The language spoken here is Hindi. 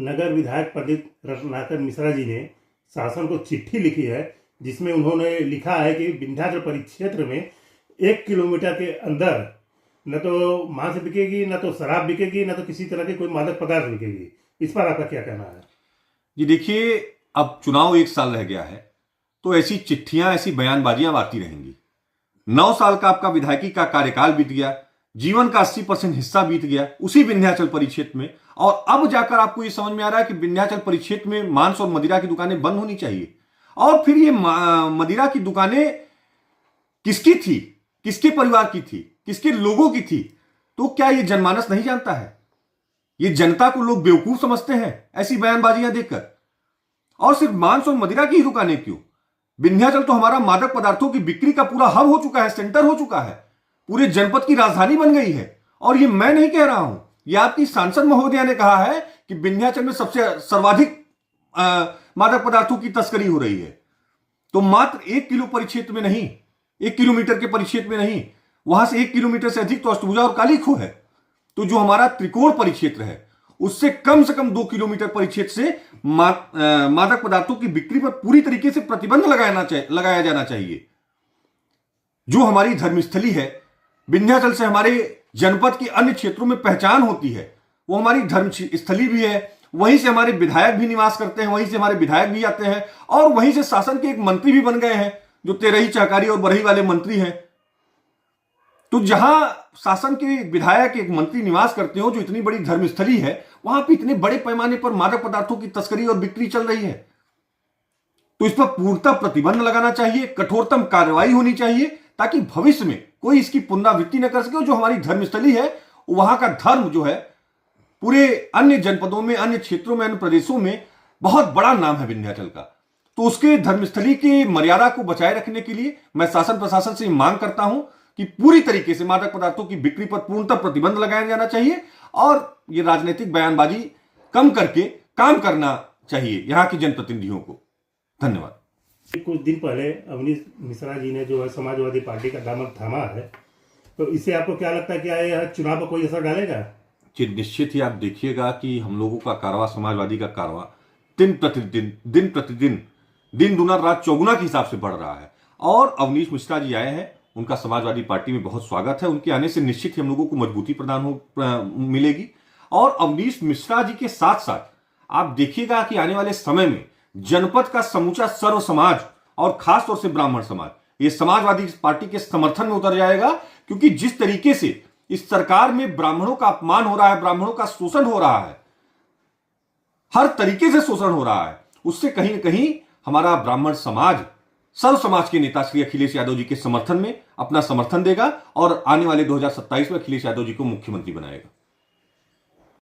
नगर विधायक पंडित रत्नाकर मिश्रा जी ने शासन को चिट्ठी लिखी है, जिसमें उन्होंने लिखा है कि विंध्याचल परिक्षेत्र में 1 किलोमीटर के अंदर न तो मांस बिकेगी, न तो शराब बिकेगी, न तो किसी तरह के कोई मादक पदार्थ बिकेगी। इस पर आपका क्या कहना है? जी देखिए, अब चुनाव 1 साल रह गया है, तो ऐसी चिट्ठियां, ऐसी बयानबाजियां आती रहेंगी। 9 साल का आपका विधायकी का कार्यकाल बीत गया, जीवन का 80% हिस्सा बीत गया उसी विंध्याचल परिक्षेत्र में, और अब जाकर आपको यह समझ में आ रहा है कि विंध्याचल परिक्षेत्र में मांस और मदिरा की दुकानें बंद होनी चाहिए। और फिर ये मदिरा की दुकानें किसकी थी, किसके परिवार की थी, किसके लोगों की थी? तो क्या ये जनमानस नहीं जानता है? ये जनता को लोग बेवकूफ समझते हैं ऐसी बयानबाजियां देखकर। और सिर्फ मांस और मदिरा की ही दुकानें क्यों, विंध्याचल तो हमारा मादक पदार्थों की बिक्री का पूरा हब हो चुका है, सेंटर हो चुका है, पूरे जनपद की राजधानी बन गई है। और ये मैं नहीं कह रहा हूं, ये आपकी सांसद महोदया ने कहा है कि विंध्याचल में सबसे सर्वाधिक मादक पदार्थों की तस्करी हो रही है। तो मात्र 1 किलो परिक्षेत्र में नहीं, 1 किलोमीटर के परिक्षेत्र में नहीं, वहां से 1 किलोमीटर से अधिक तो अष्टभुजा और कालीखो है। तो जो हमारा त्रिकोण परिक्षेत्र है, उससे कम 2 किलोमीटर परिक्षेत्र से मादक पदार्थों की बिक्री पर पूरी तरीके से प्रतिबंध लगाया जाना चाहिए। जो हमारी धर्मस्थली है, विंध्याचल से हमारे जनपद के अन्य क्षेत्रों में पहचान होती है, वो हमारी धर्मस्थली भी है। वहीं से हमारे विधायक भी निवास करते हैं, वहीं से हमारे विधायक भी आते हैं, और वहीं से शासन के एक मंत्री भी बन गए हैं, जो तेरही, चहकारी और बरही वाले मंत्री हैं। तो जहां शासन के विधायक, एक मंत्री निवास करते हो, जो इतनी बड़ी धर्मस्थली है, वहां पे इतने बड़े पैमाने पर मादक पदार्थों की तस्करी और बिक्री चल रही है। तो इस पर पूर्णतः प्रतिबंध लगाना चाहिए, कठोरतम कार्रवाई होनी चाहिए, ताकि भविष्य में कोई इसकी पुनरावृत्ति न कर सके। जो हमारी धर्मस्थली है, वहां का धर्म जो है पूरे अन्य जनपदों में, अन्य क्षेत्रों में, अन्य प्रदेशों में बहुत बड़ा नाम है विंध्याचल का। तो उसके धर्मस्थली की मर्यादा को बचाए रखने के लिए मैं शासन प्रशासन से मांग करता हूं कि पूरी तरीके से मादक पदार्थों की बिक्री पर पूर्णतः प्रतिबंध लगाया जाना चाहिए, और ये राजनीतिक बयानबाजी कम करके काम करना चाहिए यहां के जनप्रतिनिधियों को। धन्यवाद। कुछ दिन पहले अवनीश मिश्रा जी ने जो है समाजवादी पार्टी का दामन थामा है, तो इससे आपको क्या लगता है कि यह चुनाव पर कोई असर डालेगा? निश्चित ही आप देखिएगा कि हम लोगों का कारवां, समाजवादी का कारवां दिन प्रतिदिन, दिन दुना रात चौगुना के हिसाब से बढ़ रहा है। और अवनीश मिश्रा जी आए हैं, उनका समाजवादी पार्टी में बहुत स्वागत है। उनके आने से निश्चित ही हम लोगों को मजबूती मिलेगी। और अवनीश मिश्रा जी के साथ साथ आप देखिएगा कि आने वाले समय में जनपद का समूचा सर्व समाज, और खास तौर से ब्राह्मण समाज, ये समाजवादी पार्टी के समर्थन में उतर जाएगा। क्योंकि जिस तरीके से इस सरकार में ब्राह्मणों का अपमान हो रहा है, ब्राह्मणों का शोषण हो रहा है, हर तरीके से शोषण हो रहा है, उससे कहीं ना कहीं हमारा ब्राह्मण समाज सर्व समाज के नेता श्री अखिलेश यादव जी के समर्थन में अपना समर्थन देगा, और आने वाले 2027 में अखिलेश यादव जी को मुख्यमंत्री बनाएगा।